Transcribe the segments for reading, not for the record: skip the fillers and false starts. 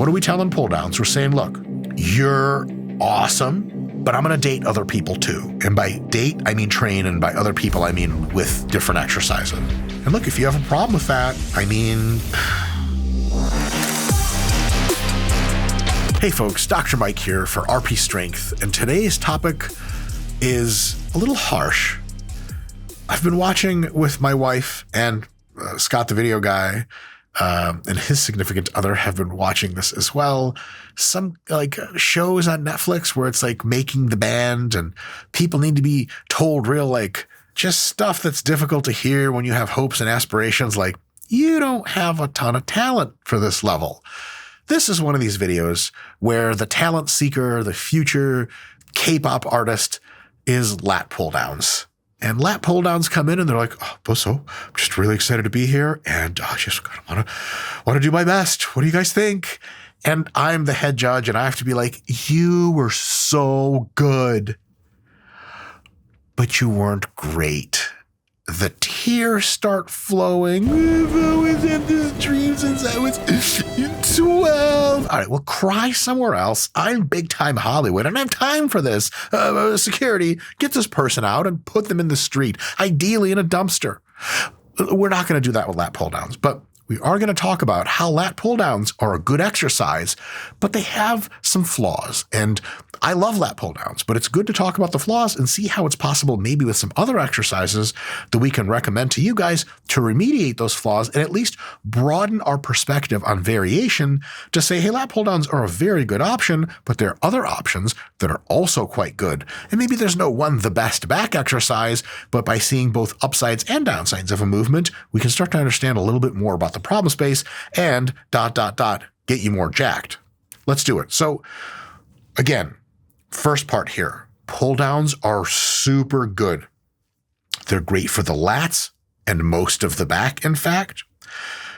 what are we telling pull downs? We're saying, look, you're awesome, but I'm going to date other people too. And by date, I mean train, and by other people, I mean with different exercises. And look, if you have a problem with that, I mean... Hey folks, Dr. Mike here for RP Strength, and today's topic is a little harsh. I've been watching with my wife and Scott, the video guy, and his significant other have been watching this as well. Some like shows on Netflix where it's like Making the Band, and people need to be told real like just stuff that's difficult to hear when you have hopes and aspirations like you don't have a ton of talent for this level. This is one of these videos where the talent seeker, the future K-pop artist is lat pull downs. And lat pull downs come in and they're like, oh, so I'm just really excited to be here. And I just want to do my best. What do you guys think? And I'm the head judge and I have to be like, you were so good, but you weren't great. The tears start flowing. I've always had these dreams since I was 12. All right, well, cry somewhere else. I'm big time Hollywood. I don't have time for this. Security, get this person out and put them in the street, ideally in a dumpster. We're not going to do that with lat pull downs, but we are going to talk about how lat pull downs are a good exercise, but they have some flaws. And I love lat pull downs, but it's good to talk about the flaws and see how it's possible maybe with some other exercises that we can recommend to you guys to remediate those flaws and at least broaden our perspective on variation to say, hey, lat pull downs are a very good option, but there are other options that are also quite good. And maybe there's no one the best back exercise, but by seeing both upsides and downsides of a movement, we can start to understand a little bit more about the problem space and ... get you more jacked. Let's do it. So again, first part here, pull downs are super good. They're great for the lats and most of the back, in fact.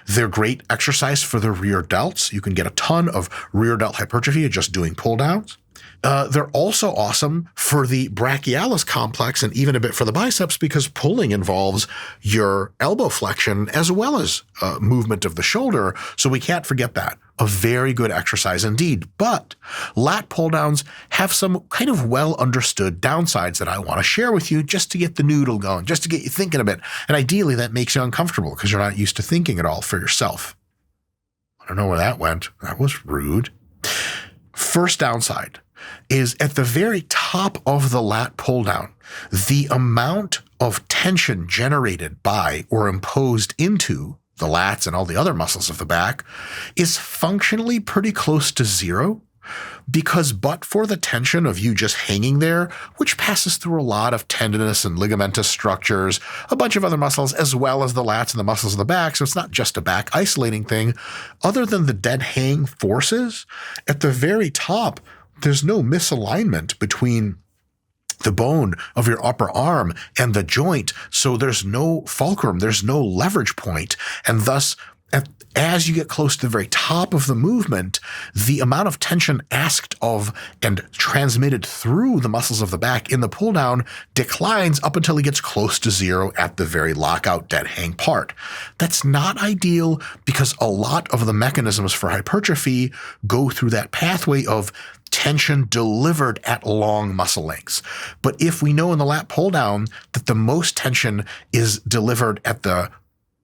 They're great exercise for the rear delts. You can get a ton of rear delt hypertrophy just doing pull downs. They're also awesome for the brachialis complex and even a bit for the biceps because pulling involves your elbow flexion as well as movement of the shoulder. So we can't forget that. A very good exercise indeed. But lat pull downs have some kind of well understood downsides that I want to share with you just to get the noodle going, just to get you thinking a bit. And ideally that makes you uncomfortable because you're not used to thinking at all for yourself. I don't know where that went. That was rude. First downside is at the very top of the lat pull down, the amount of tension generated by or imposed into the lats and all the other muscles of the back is functionally pretty close to zero because but for the tension of you just hanging there, which passes through a lot of tendinous and ligamentous structures, a bunch of other muscles, as well as the lats and the muscles of the back. So it's not just a back isolating thing. Other than the dead hang forces, at the very top, there's no misalignment between the bone of your upper arm and the joint. So there's no fulcrum, there's no leverage point. And thus, as you get close to the very top of the movement, the amount of tension asked of and transmitted through the muscles of the back in the pull down declines up until it gets close to zero at the very lockout dead hang part. That's not ideal because a lot of the mechanisms for hypertrophy go through that pathway of tension delivered at long muscle lengths. But if we know in the lat pull down that the most tension is delivered at the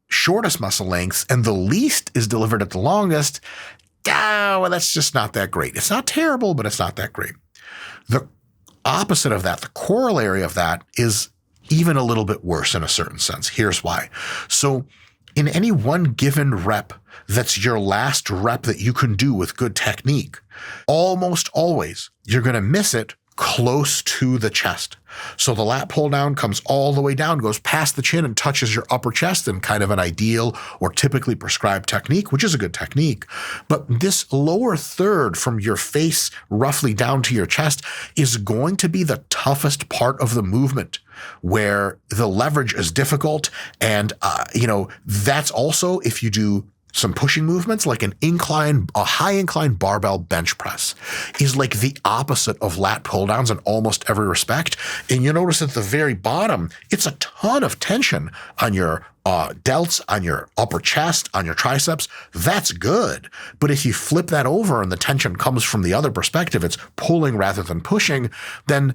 shortest muscle lengths and the least is delivered at the longest, well, that's just not that great. It's not terrible, but it's not that great. The opposite of that, the corollary of that, is even a little bit worse in a certain sense. Here's why. So in any one given rep that's your last rep that you can do with good technique, almost always you're going to miss it close to the chest. So the lat pull down comes all the way down, goes past the chin and touches your upper chest in kind of an ideal or typically prescribed technique, which is a good technique. But this lower third from your face roughly down to your chest is going to be the toughest part of the movement, where the leverage is difficult. And, that's also if you do some pushing movements, like a high incline barbell bench press is like the opposite of lat pull downs in almost every respect. And you notice at the very bottom, it's a ton of tension on your delts, on your upper chest, on your triceps. That's good. But if you flip that over and the tension comes from the other perspective, it's pulling rather than pushing, then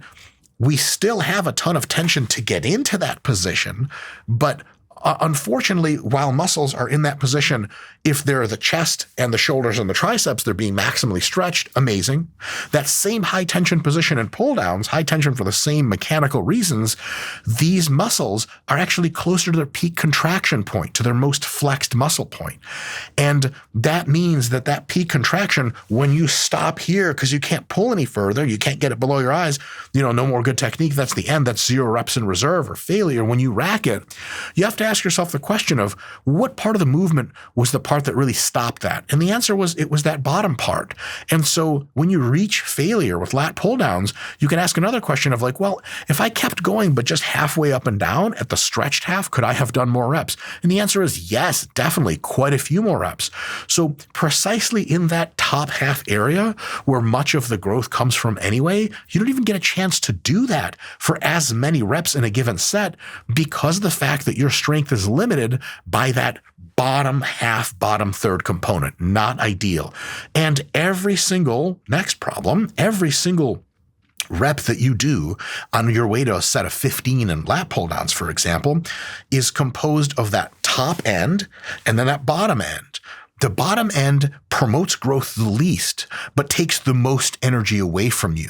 we still have a ton of tension to get into that position. But unfortunately, while muscles are in that position, if they're the chest and the shoulders and the triceps, they're being maximally stretched. Amazing. That same high tension position in pull downs, high tension for the same mechanical reasons, these muscles are actually closer to their peak contraction point, to their most flexed muscle point. And that means that that peak contraction, when you stop here because you can't pull any further, you can't get it below your eyes, no more good technique, that's the end, that's 0 reps in reserve or failure. When you rack it, you have to ask yourself the question of what part of the movement was the part that really stopped that? And the answer was it was that bottom part. And so when you reach failure with lat pull downs, you can ask another question of like, well, if I kept going but just halfway up and down at the stretched half, could I have done more reps? And the answer is yes, definitely quite a few more reps. So precisely in that top half area where much of the growth comes from anyway, you don't even get a chance to do that for as many reps in a given set because of the fact that your strength is limited by that bottom half, bottom third component. Not ideal. And every single rep that you do on your way to a set of 15 in lat pull downs, for example, is composed of that top end and then that bottom end. The bottom end promotes growth the least, but takes the most energy away from you.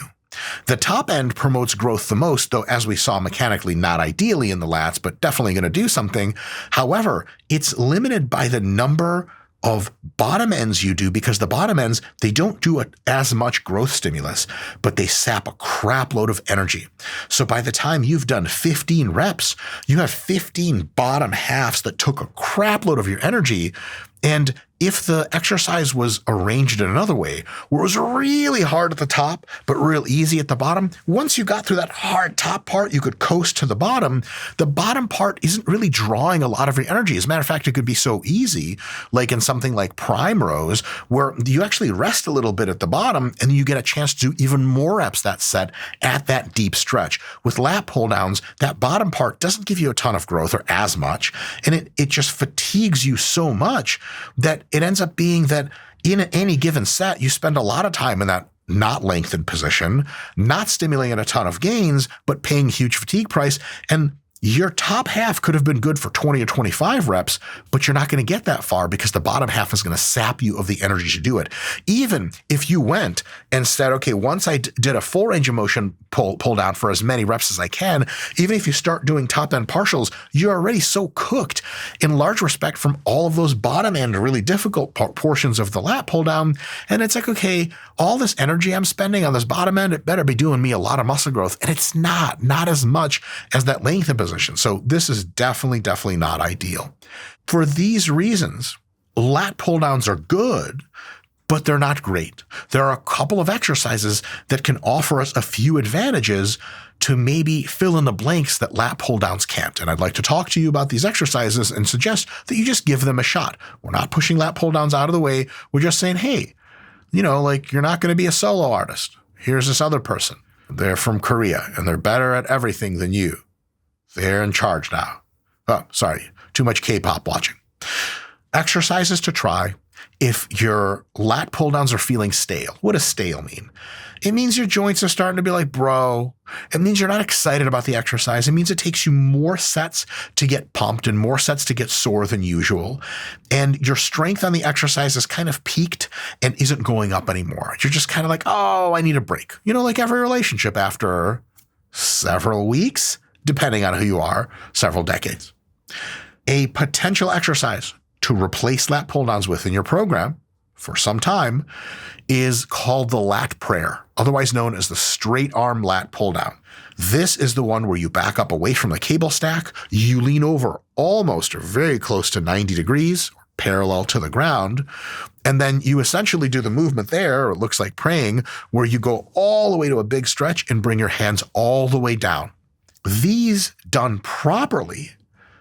The top end promotes growth the most, though, as we saw mechanically, not ideally in the lats, but definitely going to do something. However, it's limited by the number of bottom ends you do because the bottom ends, they don't do as much growth stimulus, but they sap a crap load of energy. So by the time you've done 15 reps, you have 15 bottom halves that took a crap load of your energy. And if the exercise was arranged in another way, where it was really hard at the top, but real easy at the bottom, once you got through that hard top part, you could coast to the bottom. The bottom part isn't really drawing a lot of your energy. As a matter of fact, it could be so easy, like in something like prime rows, where you actually rest a little bit at the bottom and you get a chance to do even more reps that set at that deep stretch. With lat pull downs, that bottom part doesn't give you a ton of growth or as much, and it just fatigues you so much that it ends up being that in any given set, you spend a lot of time in that not lengthened position, not stimulating a ton of gains, but paying huge fatigue price. And your top half could have been good for 20 or 25 reps, but you're not going to get that far because the bottom half is going to sap you of the energy to do it. Even if you went and said, okay, once I did a full range of motion pull down for as many reps as I can, even if you start doing top end partials, you're already so cooked in large respect from all of those bottom end really difficult portions of the lat pull down. And it's like, okay, all this energy I'm spending on this bottom end, it better be doing me a lot of muscle growth. And it's not as much as that lengthened position. So this is definitely not ideal. For these reasons, lat pull downs are good, but they're not great. There are a couple of exercises that can offer us a few advantages to maybe fill in the blanks that lat pull downs can't. And I'd like to talk to you about these exercises and suggest that you just give them a shot. We're not pushing lat pull downs out of the way. We're just saying, hey, like you're not going to be a solo artist. Here's this other person. They're from Korea and they're better at everything than you. They're in charge now. Oh, sorry, too much K-pop watching. Exercises to try if your lat pull downs are feeling stale. What does stale mean? It means your joints are starting to be like, bro. It means you're not excited about the exercise. It means it takes you more sets to get pumped and more sets to get sore than usual. And your strength on the exercise is kind of peaked and isn't going up anymore. You're just kind of like, oh, I need a break. Like every relationship after several weeks, depending on who you are, several decades. A potential exercise to replace lat pull downs with in your program for some time is called the lat prayer, otherwise known as the straight arm lat pull down. This is the one where you back up away from the cable stack, you lean over almost or very close to 90 degrees, or parallel to the ground, and then you essentially do the movement there, or it looks like praying, where you go all the way to a big stretch and bring your hands all the way down. These done properly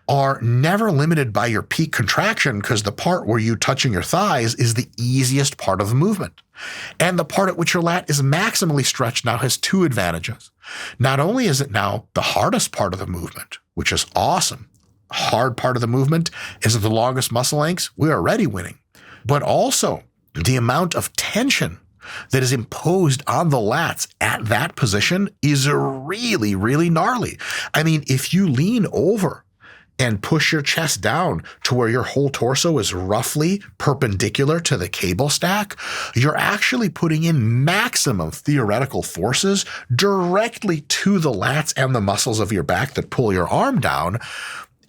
are never limited by your peak contraction because the part where you touching your thighs is the easiest part of the movement. And the part at which your lat is maximally stretched now has two advantages. Not only is it now the hardest part of the movement, which is awesome. Hard part of the movement is the longest muscle lengths. We are already winning. But also the amount of tension that is imposed on the lats at that position is really, really gnarly. I mean, if you lean over and push your chest down to where your whole torso is roughly perpendicular to the cable stack, you're actually putting in maximum theoretical forces directly to the lats and the muscles of your back that pull your arm down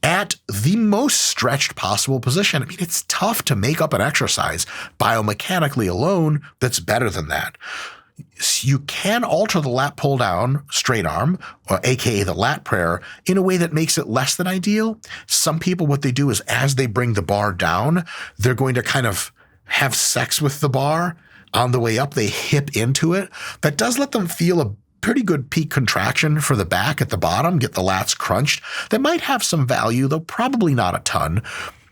at the most stretched possible position. I mean, it's tough to make up an exercise biomechanically alone that's better than that. You can alter the lat pull down straight arm, or AKA the lat prayer, in a way that makes it less than ideal. Some people, what they do is as they bring the bar down, they're going to kind of have sex with the bar. On the way up, they hip into it. That does let them feel a pretty good peak contraction for the back at the bottom, get the lats crunched. That might have some value, though probably not a ton.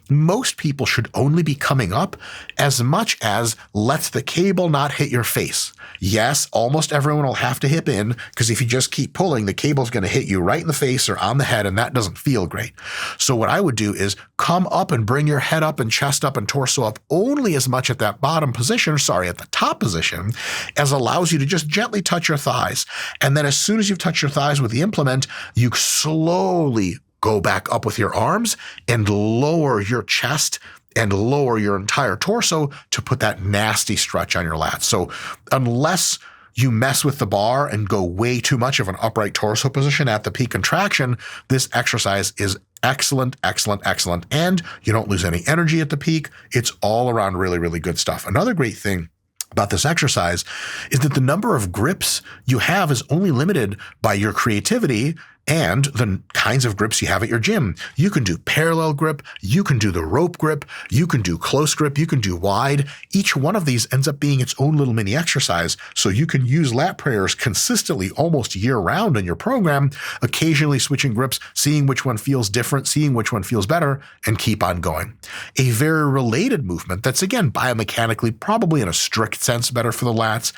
Most people should only be coming up as much as lets the cable not hit your face. Yes, almost everyone will have to hip in because if you just keep pulling, the cable's going to hit you right in the face or on the head, and that doesn't feel great. So what I would do is come up and bring your head up and chest up and torso up only as much at that bottom position, at the top position, as allows you to just gently touch your thighs. And then as soon as you've touched your thighs with the implement, you slowly go back up with your arms and lower your chest and lower your entire torso to put that nasty stretch on your lats. So unless you mess with the bar and go way too much of an upright torso position at the peak contraction, this exercise is excellent, excellent, excellent. And you don't lose any energy at the peak. It's all around really, really good stuff. Another great thing about this exercise is that the number of grips you have is only limited by your creativity and the kinds of grips you have at your gym. You can do parallel grip, you can do the rope grip, you can do close grip, you can do wide. Each one of these ends up being its own little mini exercise, so you can use lat prayers consistently almost year-round in your program, occasionally switching grips, seeing which one feels different, seeing which one feels better, and keep on going. A very related movement that's, again, biomechanically, probably in a strict sense better for the lats,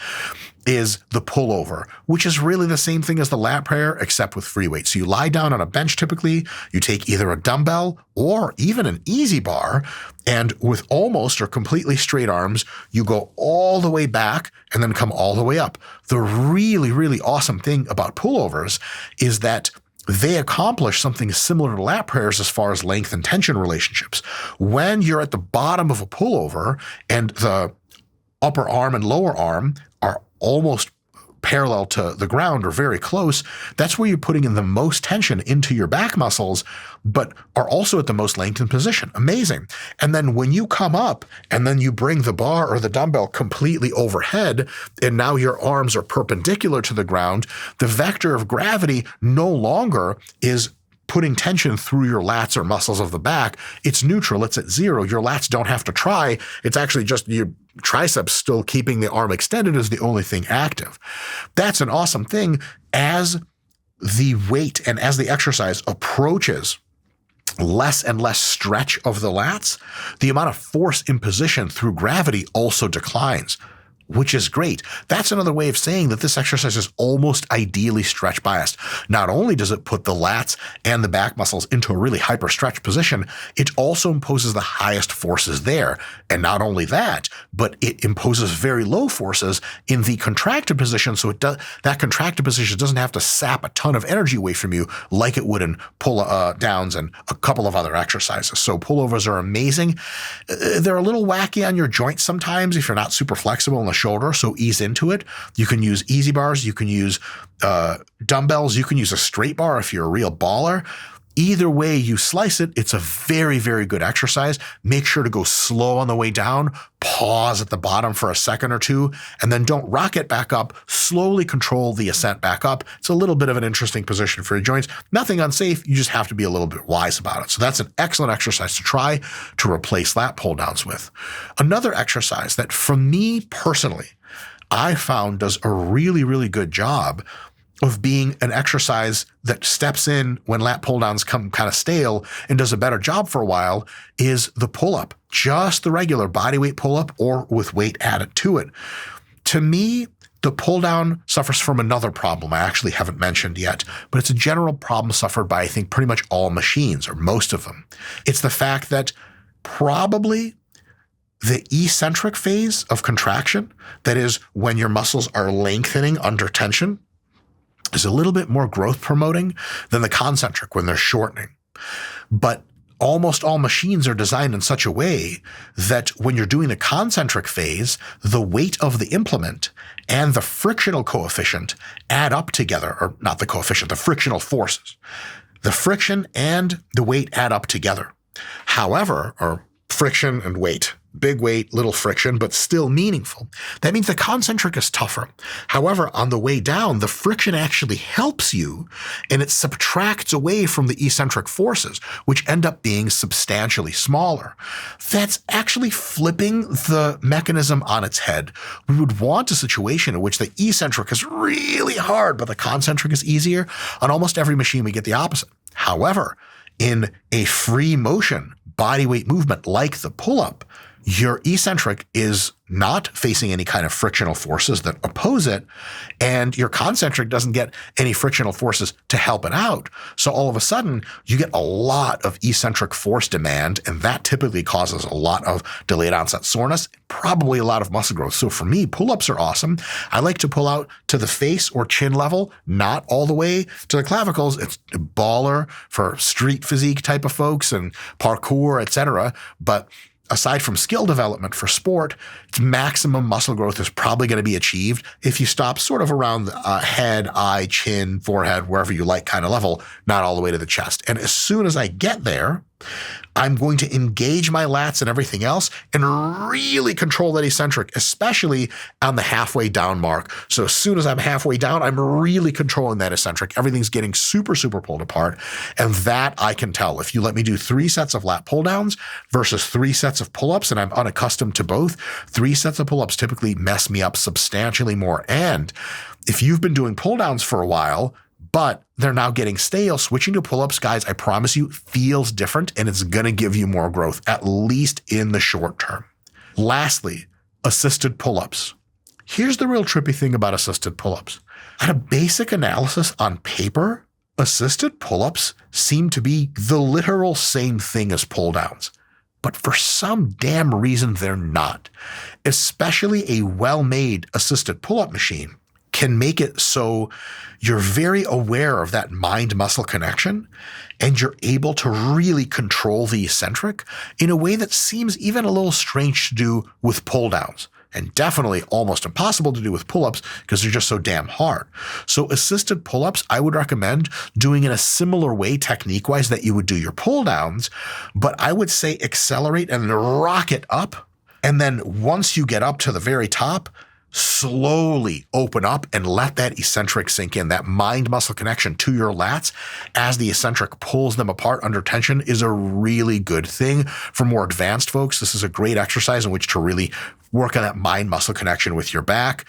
is the pullover, which is really the same thing as the lat prayer, except with free weight. So you lie down on a bench typically, you take either a dumbbell or even an easy bar, and with almost or completely straight arms, you go all the way back and then come all the way up. The really, really awesome thing about pullovers is that they accomplish something similar to lat prayers as far as length and tension relationships. When you're at the bottom of a pullover and the upper arm and lower arm are almost parallel to the ground or very close, that's where you're putting in the most tension into your back muscles, but are also at the most lengthened position. Amazing. And then when you come up and then you bring the bar or the dumbbell completely overhead, and now your arms are perpendicular to the ground, the vector of gravity no longer is putting tension through your lats or muscles of the back. It's neutral. It's at zero. Your lats don't have to try. It's actually just your triceps still keeping the arm extended is the only thing active. That's an awesome thing. As the weight and as the exercise approaches less and less stretch of the lats, the amount of force imposition through gravity also declines, which is great. That's another way of saying that this exercise is almost ideally stretch biased. Not only does it put the lats and the back muscles into a really hyper stretch position, it also imposes the highest forces there. And not only that, but it imposes very low forces in the contracted position. So that contracted position doesn't have to sap a ton of energy away from you like it would in pull downs and a couple of other exercises. So pullovers are amazing. They're a little wacky on your joints sometimes if you're not super flexible in the shoulder, so ease into it. You can use easy bars, you can use dumbbells, you can use a straight bar if you're a real baller. Either way you slice it, it's a very, very good exercise. Make sure to go slow on the way down, pause at the bottom for a second or two, and then don't rocket back up. Slowly control the ascent back up. It's a little bit of an interesting position for your joints. Nothing unsafe. You just have to be a little bit wise about it. So that's an excellent exercise to try to replace lat pull downs with. Another exercise that for me personally, I found does a really, really good job of being an exercise that steps in when lat pull downs come kind of stale and does a better job for a while is the pull up, just the regular body weight pull up or with weight added to it. To me, the pull down suffers from another problem I actually haven't mentioned yet, but it's a general problem suffered by, I think, pretty much all machines or most of them. It's the fact that probably the eccentric phase of contraction, that is when your muscles are lengthening under tension, is a little bit more growth promoting than the concentric when they're shortening. But almost all machines are designed in such a way that when you're doing the concentric phase, the weight of the implement and the frictional coefficient add up together, or not the coefficient, the frictional forces. The friction and the weight add up together. However, or friction and weight, big weight, little friction, but still meaningful. That means the concentric is tougher. However, on the way down, the friction actually helps you and it subtracts away from the eccentric forces, which end up being substantially smaller. That's actually flipping the mechanism on its head. We would want a situation in which the eccentric is really hard, but the concentric is easier. On almost every machine, we get the opposite. However, in a free motion body weight movement like the pull-up, your eccentric is not facing any kind of frictional forces that oppose it, and your concentric doesn't get any frictional forces to help it out. So all of a sudden, you get a lot of eccentric force demand, and that typically causes a lot of delayed onset soreness, probably a lot of muscle growth. So for me, pull-ups are awesome. I like to pull out to the face or chin level, not all the way to the clavicles. It's a baller for street physique type of folks and parkour, etc. But aside from skill development for sport, maximum muscle growth is probably going to be achieved if you stop sort of around the head, eye, chin, forehead, wherever you like kind of level, not all the way to the chest. And as soon as I get there, I'm going to engage my lats and everything else and really control that eccentric, especially on the halfway down mark. So as soon as I'm halfway down, I'm really controlling that eccentric. Everything's getting super, super pulled apart. And that I can tell. If you let me do 3 sets of lat pull downs versus 3 sets of pull-ups, and I'm unaccustomed to both, 3 sets of pull-ups typically mess me up substantially more. And if you've been doing pull downs for a while, but they're now getting stale, switching to pull-ups, guys, I promise you, feels different, and it's going to give you more growth, at least in the short term. Lastly, assisted pull-ups. Here's the real trippy thing about assisted pull-ups. At a basic analysis on paper, assisted pull-ups seem to be the literal same thing as pull-downs. But for some damn reason, they're not. Especially a well-made assisted pull-up machine can make it so you're very aware of that mind-muscle connection, and you're able to really control the eccentric in a way that seems even a little strange to do with pull-downs, and definitely almost impossible to do with pull-ups because they're just so damn hard. So assisted pull-ups, I would recommend doing in a similar way technique-wise that you would do your pull-downs, but I would say accelerate and rocket up, and then once you get up to the very top, slowly open up and let that eccentric sink in. That mind-muscle connection to your lats as the eccentric pulls them apart under tension is a really good thing. For more advanced folks, this is a great exercise in which to really work on that mind-muscle connection with your back.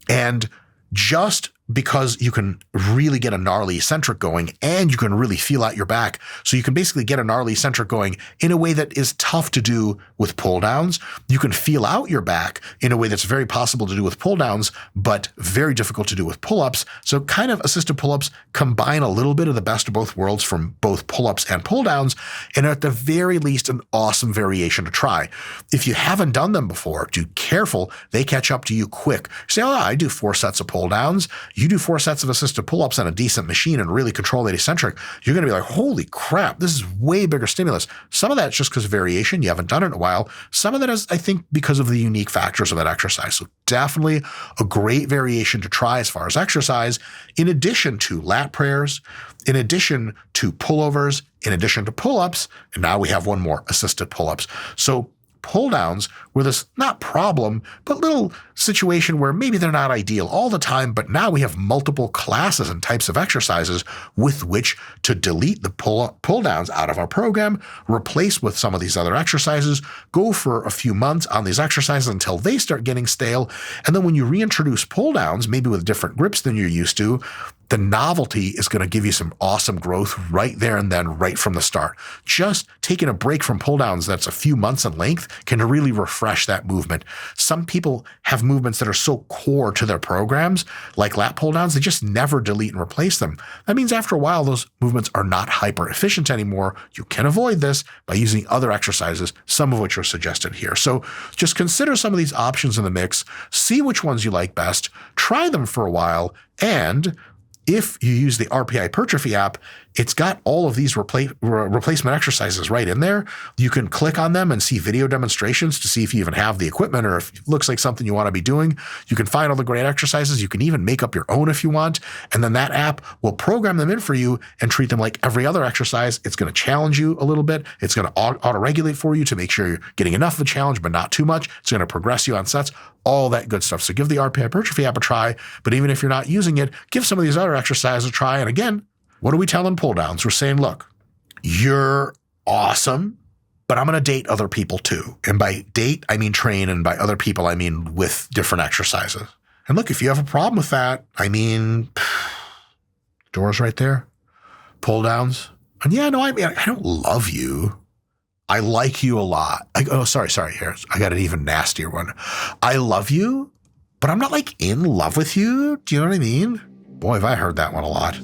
And just because you can really get a gnarly eccentric going and you can really feel out your back. So you can basically get a gnarly eccentric going in a way that is tough to do with pull downs. You can feel out your back in a way that's very possible to do with pull downs, but very difficult to do with pull-ups. So kind of assisted pull-ups combine a little bit of the best of both worlds from both pull-ups and pull downs, and at the very least, an awesome variation to try. If you haven't done them before, do careful. They catch up to you quick. Say, oh, I do 4 sets of pull downs. You do 4 sets of assisted pull-ups on a decent machine and really control that eccentric, you're going to be like, holy crap, this is way bigger stimulus. Some of that's just because of variation. You haven't done it in a while. Some of that is, I think, because of the unique factors of that exercise. So definitely a great variation to try as far as exercise, in addition to lat prayers, in addition to pullovers, in addition to pull-ups, and now we have one more, assisted pull-ups. So pull downs were this not problem, but little situation where maybe they're not ideal all the time, but now we have multiple classes and types of exercises with which to delete the pull downs out of our program, replace with some of these other exercises, go for a few months on these exercises until they start getting stale. And then when you reintroduce pull downs, maybe with different grips than you're used to, the novelty is going to give you some awesome growth right there and then, right from the start. Just taking a break from pull downs that's a few months in length can really refresh that movement. Some people have movements that are so core to their programs, like lat pull downs, they just never delete and replace them. That means after a while, those movements are not hyper efficient anymore. You can avoid this by using other exercises, some of which are suggested here. So just consider some of these options in the mix, see which ones you like best, try them for a while, and if you use the RPI Hypertrophy app, it's got all of these replacement exercises right in there. You can click on them and see video demonstrations to see if you even have the equipment or if it looks like something you want to be doing. You can find all the great exercises. You can even make up your own if you want. And then that app will program them in for you and treat them like every other exercise. It's going to challenge you a little bit. It's going to auto-regulate for you to make sure you're getting enough of a challenge, but not too much. It's going to progress you on sets, all that good stuff. So give the RPI Hypertrophy app a try. But even if you're not using it, give some of these other exercises a try. And again, what are we telling pull downs? We're saying, look, you're awesome, but I'm going to date other people too. And by date, I mean train. And by other people, I mean with different exercises. And look, if you have a problem with that, I mean, doors right there, pull downs. And yeah, no, I mean, I don't love you. I like you a lot. Sorry. Here, I got an even nastier one. I love you, but I'm not like in love with you. Do you know what I mean? Boy, have I heard that one a lot.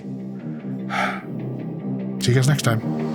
See you guys next time.